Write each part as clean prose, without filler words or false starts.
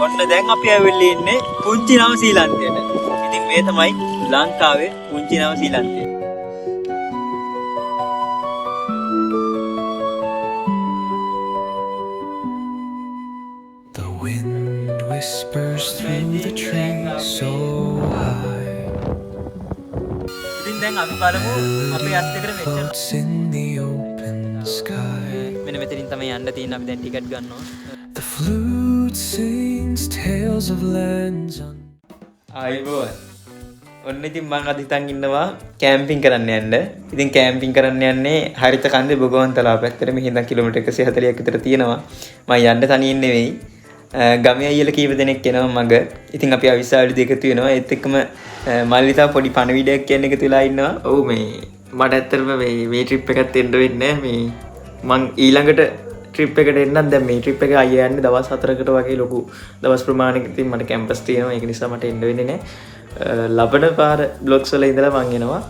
ඔන්න දැන් අපි ඇවිල්ලා ඉන්නේ පුංචි නව ශ්‍රීලන්තයට. ඉතින් මේ තමයි ලංකාවේ පුංචි නව ශ්‍රීලන්තය. The wind whispers through the trees so high. ඉතින් දැන් අපි බලමු අපේ අත් දෙකට මෙච්චර Floats in the open sky. මෙන්න මෙතනින් තමයි යන්න තියෙන අපි දැන් ටිකට් ගන්නවා. The flute sings tales of lands on. ආයිබෝන්. ඔන්න ඉතින් මම අද හිතන් ඉන්නවා කැම්පින් කරන්න යන්න. ඉතින් කැම්පින් කරන්න යන්නේ හරිත කන්දේ බොගවන්තලාව පැත්තට. මෙහෙන් ඉඳන් කිලෝමීටර් 140ක් විතර තියෙනවා. මම යන්න තනියෙන් නෙවෙයි. ගමේ අයියලා කීප දෙනෙක් එනවා මග. ඉතින් අපි අවිස්සාවලි දෙකතු වෙනවා. ඒත් එක්කම මල්ලිතා පොඩි පණවිඩයක් කියන එක තුලා ඉන්නවා. ඔව් මේ මට ඇත්තටම මේ ට්‍රිප් එකත් එන්න වෙන්නේ නැහැ. මේ මං ඊළඟට ට්‍රිප් එකට එන්නත් දැන් මේ ට්‍රිප් එක අයියා යන්නේ දවස් 4කට වගේ ලොකු දවස් ප්‍රමාණයක. ඉතින් මට කැම්පස් තියෙනවා. ඒක නිසා මට එන්න වෙන්නේ නැහැ. ලබන පාර බ්ලොග්ස් වල ඉඳලා මං එනවා.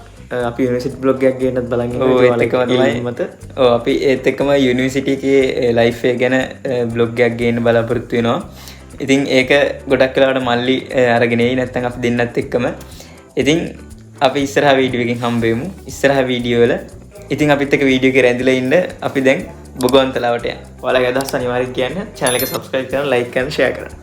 අපි යුනිවර්සිටි බ්ලොග් එකක් ගේන්නත් බලන් ඉන්නවා. ඔව් අපි ඒත් එක්කම යුනිවර්සිටි එකේ ලයිෆ් එක ගැන බ්ලොග් එකක් ගේන්න බලාපොරොත්තු වෙනවා. ඉතින් ඒක ගොඩක් වෙලාවට මල්ලි අරගෙන එයි නැත්නම් අපි දෙන්නත් එක්කම. ඉතින් අපි ඉස්සරහා වීඩියෝ එකකින් හම්බ වෙමු. ඉස්සරහා වීඩියෝ වල ඉතින් අපිත් එක්ක වීඩියෝ එකේ රැඳිලා ඉන්න අපි දැන් බොගවන්තලාවට යනවා. ඔයාලගේ අදහස් අනිවාර්යෙන් කියන්න. channel එක subscribe කරන්න, like කරන්න, share කරන්න.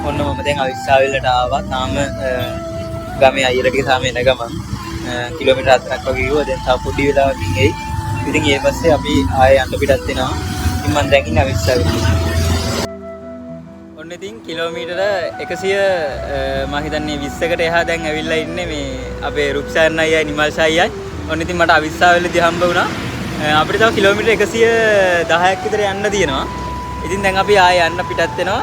ඔන්න මම දැන් අවිස්සාවලට ආවා. තාම ගමේ අයියලගේ තාම එන ගමන් කිලෝමීටර් 4ක් වගේ ගිහුවා. දැන් තව පොඩි වෙලාවකින් එයි. ඉතින් ඊට පස්සේ අපි ආයෙ යන්න පිටත් වෙනවා. ඉතින් මම දැන් ඉන්නේ අවිස්සාවලේ. ඔන්න ඉතින් කිලෝමීටර 100 මම හිතන්නේ 20කට එහා දැන් ඇවිල්ලා ඉන්නේ මේ අපේ රුක්සාරණ අයියයි නිමල්ෂ අයියයි. ඔන්න ඉතින් මට අවිස්සාවලේදී හම්බ වුණා. අපිට තව කිලෝමීටර 110ක් විතර යන්න තියෙනවා. ඉතින් දැන් අපි ආයෙ යන්න පිටත් වෙනවා.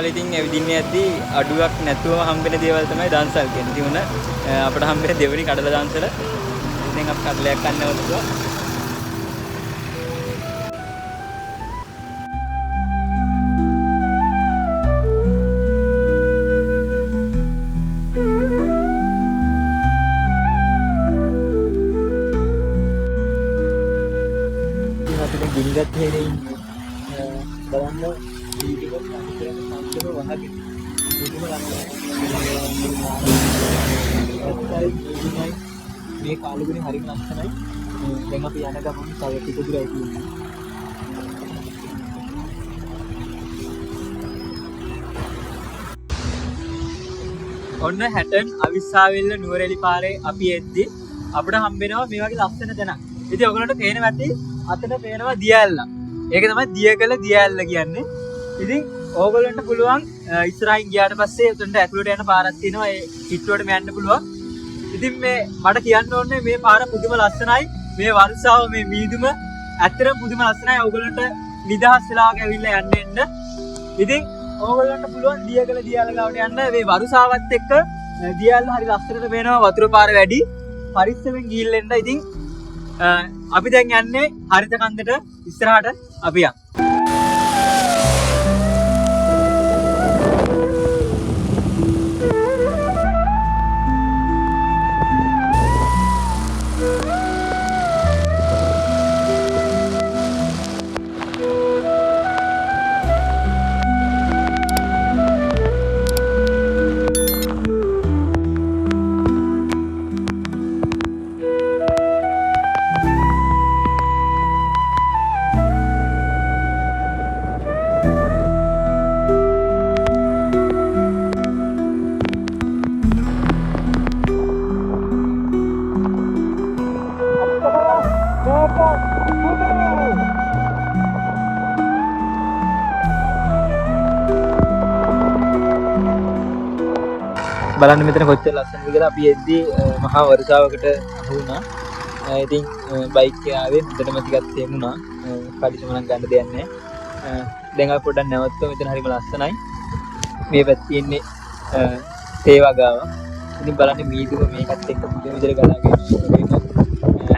ඉතින් ඇවිදින්නේ යද්දී අඩුවක් නැතුවම හම්බෙන දේවල් තමයි දන්සල් කියන්නේ. ඉතින් උන අපිට හම්බෙන දෙවෙනි කඩල දන්සල. ඉතින් අපි කඩලයක් ගන්නවලුවා. ඉතින් අපි දැන් ගින්ගත් හේනේ ඉන්නේ. බලන්න මේ කාලෙකනේ හරිම ලස්සනයි. දැන් අපි යන ගමන් තව ටික දුර ඇවිල්ලා. ඔන්න හැටන් අවිස්සාවෙල්ල නුවරඑලි පාරේ අපි එද්දි අපිට හම්බෙනවා මේ වගේ ලස්සන තැනක්. ඉතින් ඔයගලන්ට පේනවා ඇති අතට පේනවා දියැල්ල. ඒක තමයි දියකල දියැල්ල කියන්නේ. ඉතින් ඕගොල්ලන්ට පුළුවන් ඉස්සරහින් ගියාට පස්සේ උතන්ට ඇතුළට යන පාරක් තියෙනවා. ඒ කිට්ටුවට යන්න පුළුවන්. ඉතින් මේ මට කියන්න ඕනේ මේ පාර පුදුම ලස්සනයි. මේ වර්ෂාව මේ මීදුම ඇත්තටම පුදුම ලස්සනයි. ඕගොල්ලන්ට නිදහස් වෙලා ඇවිල්ලා යන්න එන්න. ඉතින් ඕගොල්ලන්ට පුළුවන් දියකල දියැල්ල ගාවට යන්න. මේ වර්ෂාවත් එක්ක දියැල්ල හරි ලස්සනට පේනවා. වතුර පාර වැඩි. පරිස්සමෙන් ගිහිල්ලා එන්න. ඉතින් අපි දැන් යන්නේ හරිත කන්දට ඉස්සරහට අපි යන්න. බලන්න මෙතන කොච්චර ලස්සනද කියලා. අපි එද්දී මහා වර්ෂාවකට අහු වුණා. ඉතින් බයික් එකේ ආවේ හොඳටම ටිකක් තේමුණා. කඩිසම නම් ගන්න දෙයක් නැහැ. දැන් අපි පොඩ්ඩක් නැවතුම් මෙතන හරිම ලස්සනයි. මේ පැත්තේ ඉන්නේ තේ වගාව. ඉතින් බලන්න මීදුම මේකත් එක්ක පුදුම විදිහට ගලාගෙන යනවා.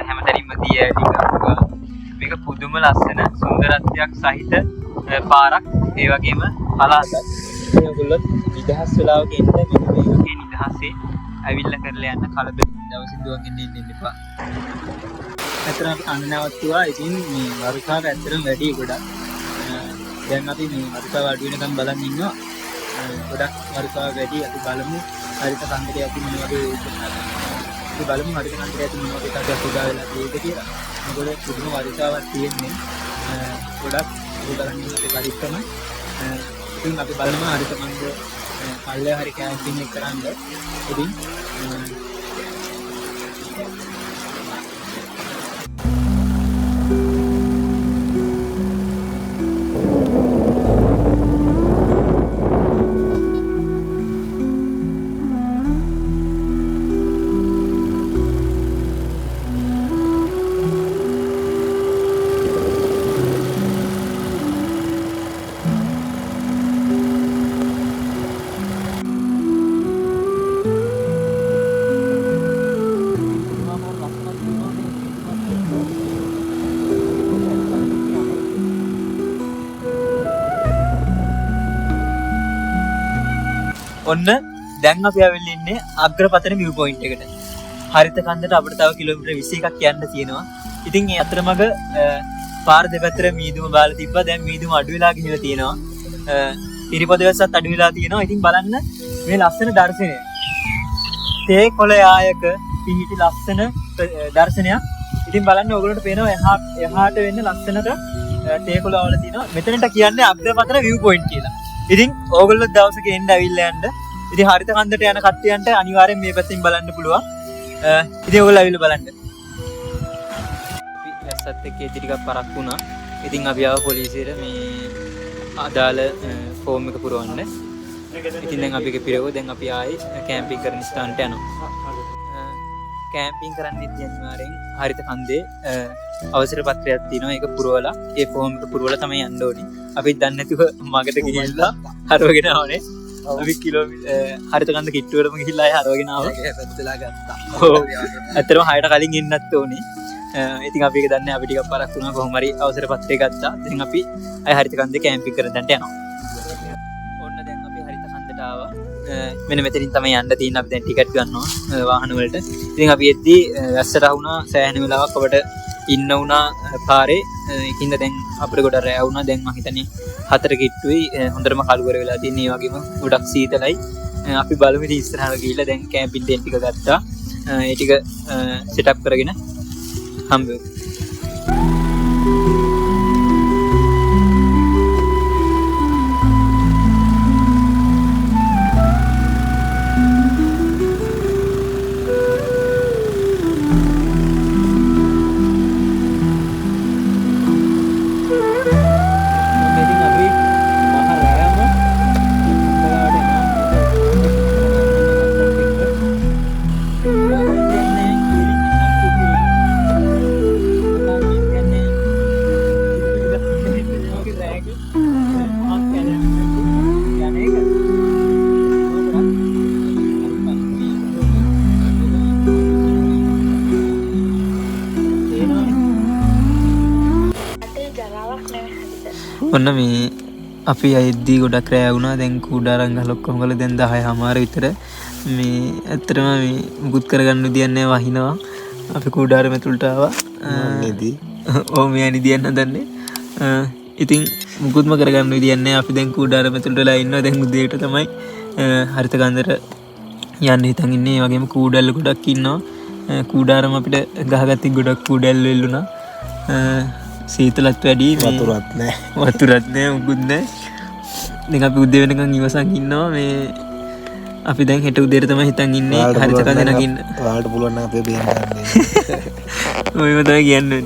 හැමතැනින්ම දිය ඇලි ගන්නවා. මේක පුදුම ලස්සන සුන්දරත්වයක් සහිත පාරක්. ඒ වගේම පළාතක්. ඉතින් ඔයගොල්ලෝ නිදහස් වෙලාවක එන්න මේකේ නිදහසේ ඇවිල්ලා කරලා යන්න කලබල දවසින් දුවගෙන ඉන්න එපා. ඇත්තටම අපි අන්න නැවතුවා. ඉතින් මේ වරුසාව ඇත්තටම වැඩි ගොඩක්. දැන් අපි මේ වරුසාව අඩු වෙනකම් බලන් ඉන්නවා. ගොඩක් වරුසාව වැඩි. අපි බලමු හරිත කන්දරේ ඇති මොන වගේ අපි බලමු හරිත කන්දරේ ඇති මොන වගේ කඩක් උදා වෙලා තියෙද කියලා. මොකද පුදුම වරුසාවක් තියෙන්නේ. ගොඩක් බලන් ඉන්න අපේ පරිස්සම. ඉතින් අපි බලමු හරිත කන්දරේ පල්ලේ හරි කැම්පින් එක කරන්න. ඉතින් ඔන්න දැන් අපි ආවෙල්ල ඉන්නේ අග්‍රපතන view point එකට. හරිත කන්දට අපිට තව කිලෝමීටර් 21ක් යන්න තියෙනවා. ඉතින් ඒ අතරමඟ පාර දෙපැත්තට මීදුම බාලා තිබ්බා. දැන් මීදුම අඩු වෙලා ගිහලා තියෙනවා. ඉරිපොදවස්සත් අඩු වෙලා තියෙනවා. ඉතින් බලන්න මේ ලස්සන දර්ශනය. තේ කොළ යායක පිහිටි ලස්සන දර්ශනයක්. ඉතින් බලන්න ඕගොල්ලන්ට පේනවා එහාට වෙන්න ලස්සනට තේ කොළ වල තියෙනවා. මෙතනට කියන්නේ අග්‍රපතන view point කියලා. ඉතින් ඕගොල්ලෝ දවසක එන්න ඇවිල්ලා යන්න. ඉතින් හරිත කන්දට යන කට්ටියන්ට අනිවාර්යෙන් මේ පැත්තෙන් බලන්න පුළුවන්. ඉතින් ඕගොල්ලෝ ඇවිල්ලා බලන්න. අපි ඇස්සත් එක්ක ඒ ටිකක් පරක් වුණා. ඉතින් අපි ආව පොලිසියට මේ අදාළ ෆෝම් එක පුරවන්න. ඉතින් දැන් අපි ඒක පිරවුවා. දැන් අපි ආයේ කැම්පින් කරන ස්ථානට යනවා. කැම්පින් කරන්නේ අනිවාර්යෙන් හරිත කන්දේ අවසර පත්‍රයක් තියෙනවා. ඒක පුරවලා ඒ ෆෝම් එක පුරවලා තමයි යන්න ඕනේ. අපි දන්නේ නැතුව මගට ගිහිල්ලා හරවගෙන ආවනේ. අපි කිලෝමීටර් හරිත කන්ද කිට්ටුවටම ගිහිල්ලා ආයෙ හරවගෙන ආවා. ඒක පැත්තලා ගත්තා. ඔව්. ඇත්තටම 6ට කලින් එන්නත් ඕනේ. ඉතින් අපි ඒක දන්නේ අපි ටිකක් පරක් වුණා. කොහොම හරි අවසර පත්‍රය ගත්තා. දැන් අපි ආයෙ හරිත කන්දේ කැම්පින් කරන්න යනවා. ඔන්න දැන් අපි හරිත කන්දට ආවා. මෙන්න මෙතනින් තමයි යන්න තියෙන්නේ. අපි දැන් ටිකට් ගන්නවා වාහන වලට. ඉතින් අපි එද්දී වැස්සට වුණා සෑහෙන වෙලාවක් අපිට ඉන්න වුණා පාරේ. ඒකින්ද දැන් අපිට ගොඩක් රැ වුණා. දැන් මම හිතන්නේ 4 කිට්ටුයි හොඳටම කළුවර වෙලා තියෙන. ඒ වගේම ගොඩක් සීතලයි. අපි බලමු ඉතින් ඉස්සරහට ගිහිල්ලා දැන් කැම්පින් ටෙන්ට් ටික ගත්තා. ඒ ටික සෙටප් කරගෙන හම්බෙමු. ඔන්න මේ අපි අයද්දී ගොඩක් රෑ වුණා. දැන් කුඩාරන් ගහලා ඔක්කොම ගල දැන් 10:00 විතර. මේ ඇත්තටම මේ මුකුත් කරගන්න විදියක් නැහැ වහිනවා. අපි කුඩාර මෙතුළට ආවා. නේදී. ඔව් මෙයා නිදියන්න හදන්නේ. ඉතින් මුකුත්ම කරගන්න විදියක් නැහැ. අපි දැන් කුඩාර මෙතුළටලා ඉන්නවා. දැන් උදේට තමයි හරිත කන්දර යන්න හිතන් ඉන්නේ. ඒ වගේම කුඩල්ල ගොඩක් ඉන්නවා. කුඩාරම අපිට ගහගත්ති ගොඩක් කුඩල් වෙල්ලුණා. සීතලත් වැඩි. වතුරත් නෑ මුකුත් නෑ. දැන් අපි උදේ වෙනකන් ඉවසන් ඉන්නවා. මේ අපි දැන් හෙට උදේට තමයි හිතන් ඉන්නේ හරිත කන්දේ නගින්න. ඔයාලට පුළුවන් නම් අපේ බේන් ගන්න. ඔයම තමයි කියන්නේ.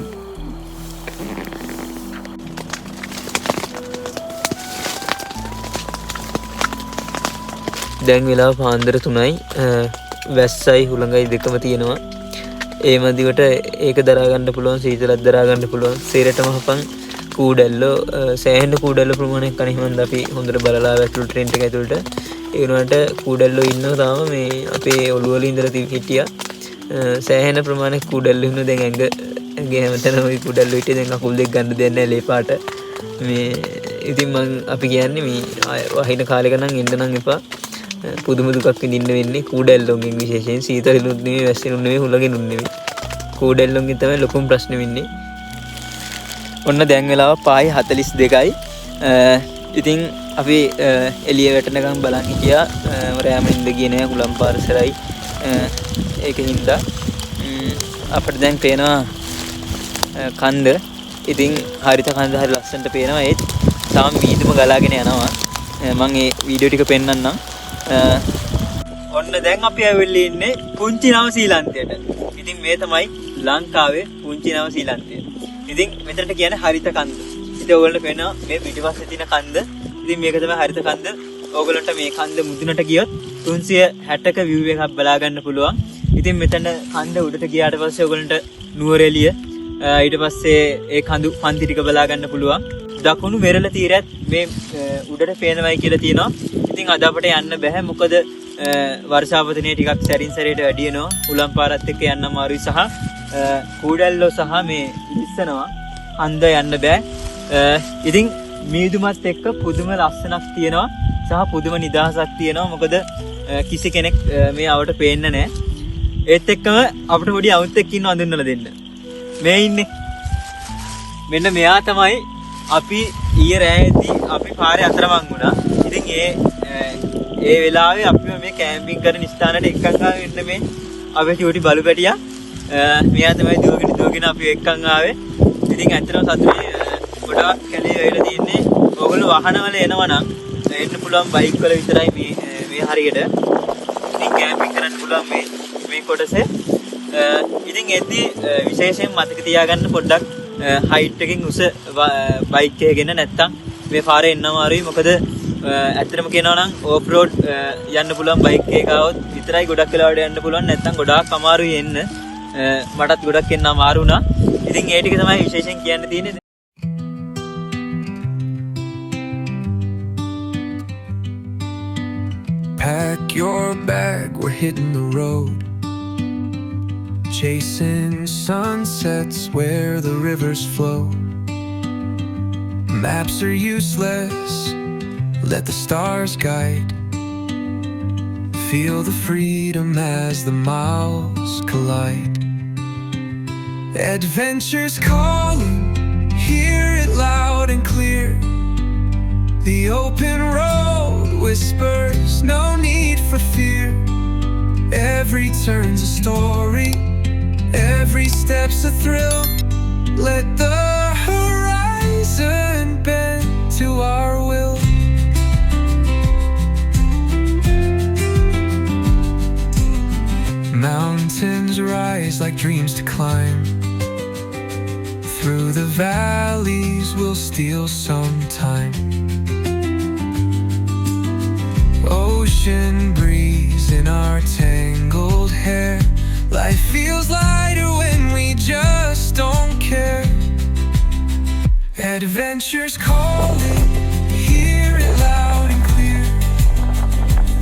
දැන් වෙලාව පාන්දර 3යි. වැස්සයි හුළඟයි දෙකම තියෙනවා. ඒ මදිවට ඒක දරා ගන්න පුළුවන්. සීතලත් දරා ගන්න පුළුවන්. සේරටම හපන් කූඩැල්ලෝ සෑහෙන කූඩැල්ල ප්‍රමාණයක් කන හිමන්ද අපි හොඳට බලලා වැටළු ට්‍රේන් එක ඇතුළට. ඒ වුණාට කූඩැල්ලෝ ඉන්නවා තාම මේ අපේ ඔළුව වල ඉඳලා හිටියා. සෑහෙන ප්‍රමාණයක් කූඩැල්ලෝ ඉන්නවා. දැන් ඇඟේ හැමතැනම ওই කූඩැල්ලෝ හිටියේ. දැන් අකුල් දෙක ගන්න දෙන්නේ නැහැ ලේ පාට. මේ ඉතින් අපි කියන්නේ මේ වහින කාලෙක නම් එන්න නම් එපා. පුදුම දුකක් විඳින්න වෙන්නේ කූඩැල්ලොන්ගෙන් විශේෂයෙන්. සීතලෙනුත් නෙමෙයි වැස්සෙනුත් නෙමෙයි හුලගෙනුත් නෙමෙයි. කූඩැල්ලොන්ගෙන් තමයි ලොකුම ප්‍රශ්නේ වෙන්නේ. ඔන්න දැන් වෙලාව 5:42යි. ඉතින් අපි එළිය වැටෙනකම් බලන් හිටියා. රෑම නින්ද ගියේ නෑ හුලම් පාරසරයි. ඒකින්ද අපිට දැන් පේනවා කන්ද. ඉතින් හරිත කන්ද හරි ලස්සනට පේනවා. ඒත් තාම මීදුම ගලාගෙන යනවා. මම මේ වීඩියෝ ටික පෙන්නන්නම්. ඔන්න දැන් අපි ඇවිල්ලා ඉන්නේ පුංචි නවසීලන්තයට. ඉතින් මේ තමයි ලංකාවේ පුංචි නවසීලන්තය. ඉතින් මෙතනට කියන්නේ හරිත කන්ද. ඉතින් ඔයගොල්ලන්ට පේනවා මේ පිටිපස්සේ තියෙන කන්ද. ඉතින් මේක තමයි හරිත කන්ද. ඔයගොල්ලන්ට මේ කන්ද මුදුනට ගියොත් 360ක view එකක් බලා ගන්න පුළුවන්. ඉතින් මෙතන කන්ද උඩට ගියාට පස්සේ ඔයගොල්ලන්ට නුවරඑළිය ඊට පස්සේ ඒ කඳු පන්ති ටික බලා ගන්න පුළුවන්. දකුණු වෙරළ තීරයත් මේ උඩට පේනවයි කියලා තියෙනවා. ඉතින් අද අපිට යන්න බෑ මොකද වර්ෂාපතනයේ ටිකක් සැරින් සැරේට වැඩි වෙනවා. උලම් පාරත් එක්ක යන්න අමාරුයි සහ කූඩැල්ලෝ සහ මේ ඉස්සනවා. හන්ද යන්න බෑ. ඉතින් මීදුමත් එක්ක පුදුම ලස්සනක් තියෙනවා සහ පුදුම නිදහසක් තියෙනවා. මොකද කිසි කෙනෙක් මේ අවට පේන්නේ නැහැ. ඒත් එක්කම අපිට පොඩි අවුත් එක්ක ඉන්න අඳුන්නලා දෙන්න. මේ ඉන්නේ. මෙන්න මෙයා තමයි අපි ඊයේ රෑදී අපි පාරේ අතරමං වුණා. ඉතින් ඒ වෙලාවේ අපි මේ කැම්පින් කරන ස්ථානයට එක්කන් ආවෙන්න මේ අපේ චූටි බලු පැටියා. මෙයා තමයි දුවගෙන අපි එක්කන් ආවේ. ඉතින් ඇත්තටම සතුටුයි. ගොඩාක් කැලේ වෙලා තියෙන්නේ. ඕගොල්ලෝ වාහනවල එනවා නම් එන්න පුළුවන් බයික් වල විතරයි මේ හරියට. ඉතින් කැම්පින් කරන්න පුළුවන් මේ කොටසේ. ඉතින් එද්දි විශේෂයෙන් මතක තියාගන්න පොඩ්ඩක් හයිට් එකකින් උස බයික් එකගෙන නැත්තම් මේ පාරේ එන්න අමාරුයි. මොකද ඇත්තටම කියනවා නම් ඕෆ් රෝඩ් යන්න පුළුවන් බයික් එක આવොත් විතරයි ගොඩක් වෙලාවට යන්න පුළුවන්. නැත්තම් ගොඩාක් අමාරුයි එන්න. මටත් ගොඩක් එන්න අමාරු වුණා. ඉතින් ඒ ටික තමයි විශේෂයෙන් කියන්න තියෙන්නේ. Pack your bag, we're hitting the road. Chasing sunsets where the rivers flow. Maps are useless, let the stars guide. Feel the freedom as the miles collide. Adventure's calling, hear it loud and clear. The open road whispers, no need for fear. Every turn's a story, every step's a thrill. Let the horizon bend to our will. Mountains rise like dreams to climb. Through the valleys we'll steal some time. Ocean breeze in our tangled hair. Life feels lighter when we just don't care. Adventure's calling, hear it loud and clear.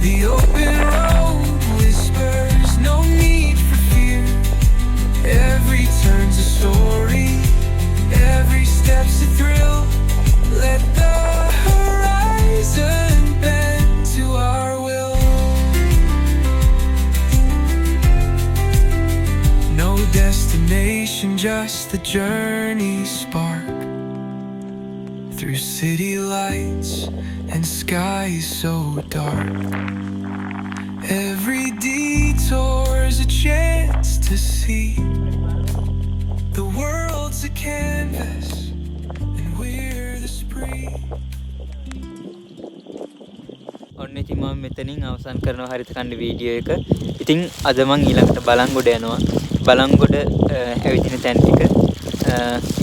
The open road whispers, no need for fear. Every turn's a story, every step's a thrill. Let the horizon bend to our will. No destination, just the journey's spark. Through city lights and skies so dark. Every detour's a chance to see. The world's a canvas and we're the spree. ඔන්න ඉතින් මම මෙතනින් අවසන් කරනවා හරිත කණ්ඩ video එක. ඉතින් අද මම ඊළඟට බලංගොඩ යනවා. බලංගොඩ ඇවිදින තැන් ටික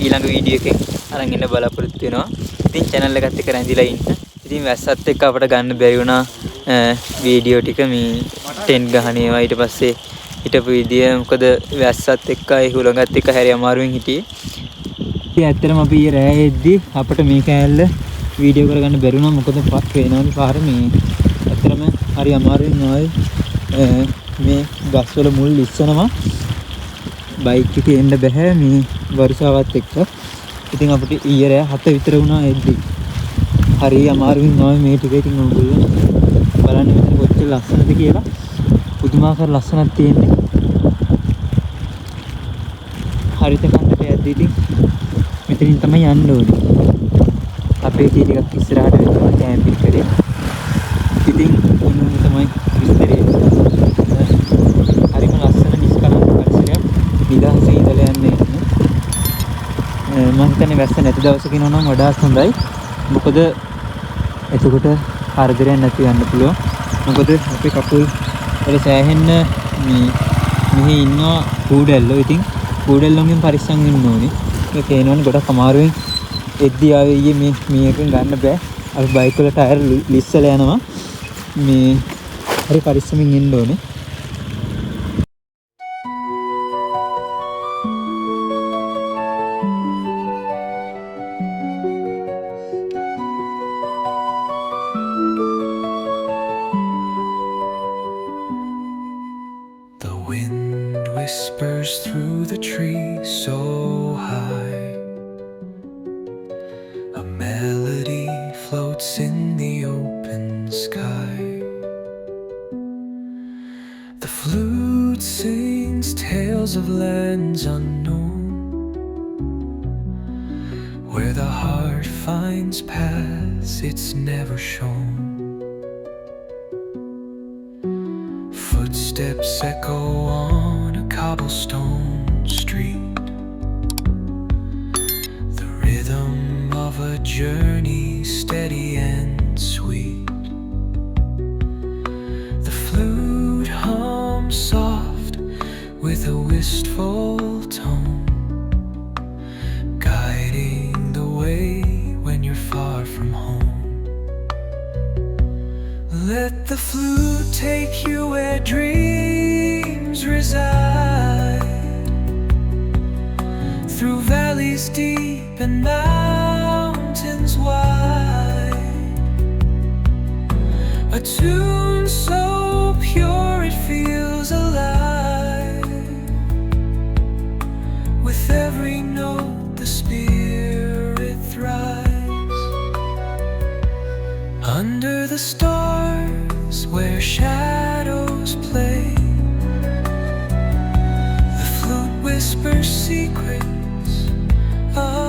ඊළඟ වීඩියෝ එකෙන් අරන් ඉන්න බලාපොරොත්තු වෙනවා. ඉතින් channel එකත් එක්ක රැඳිලා ඉන්න. ඉතින් වැස්සත් එක්ක අපට ගන්න බැරි වුණා වීඩියෝ ටික මේ ටෙන්ට් ගහන ඒවා ඊට පස්සේ හිටපු විදිය මොකද වැස්සත් එක්ක ඒ හුලඟත් එක්ක හැරි අමාරුවෙන් හිටියේ. ඇත්තටම අපි රෑ එද්දි අපිට මේ කෑල්ල වීඩියෝ කරගන්න බැරි වුණා. මොකද පේනවනේ පාර මේ ඇත්තටම හරි අමාරුවෙන් ආවේ මේ ගස්වල මුල් ඉස්සනවා. බයික් එකේ එන්න බෑ මේ වර්ෂාවත් එක්ක. ඉතින් අපිට ඊයේ රෑ 7 විතර වුණා එද්දි. හරි අමාරුවෙන් ආවේ මේ ටික. ඉතින් ඔයගොල්ලෝ බලන්න මෙතන කොච්චර ලස්සනද කියලා. පුදුමාකාර ලස්සනක් තියෙන්නේ. හරිත කන්දට යද්දී ඉතින් මෙතනින් තමයි යන්න ඕනේ. අපේ කී ටිකක් ඉස්සරහට වෙනවා කැම්පින් කරේ. ඉතින් මොනවා තමයි විස්තරේ. හරිම ලස්සන නිස්කලංක පරිසරයක්. නිදහසේ ඉඳලා යන්න එන්න. මම හිතන්නේ වැස්ස නැති දවසක ඉනවා නම් වඩාත් හොඳයි. මොකද එතකොට හර්ධරයක් නැති යන්න පුළුවන්. මොකද අපේ කකුල් වල සෑහෙන්න මෙහි ඉන්නවා කූඩැල්ලෝ. ඉතින් කූඩැල්ලෝන්ගෙන් පරිස්සම් වෙන්න ඕනේ. ඒක තේනවනේ ගොඩක් අමාරුවෙන් එද්දි ආවේ ඊයේ මේකෙන් ගන්න බෑ. අපි බයික් වල ටයර් ලිස්සලා යනවා. මේ හරි පරිස්සමින් ඉන්න ඕනේ. The wind whispers through the trees so high. A melody floats in the open sky. The flute sings tales of lands unknown, where the heart finds paths it's never shown. Footsteps echo on a cobblestone street, the rhythm of a journey steady and sweet. The flute hums soft with a wistful tone, guiding the way when you're far from home. Let the flute take you where dreams reside, through valleys deep and mountains wide. A tune so pure it feels alive. With every note the spirit thrives. Under the stars where shadows play, the flute whispers secrets of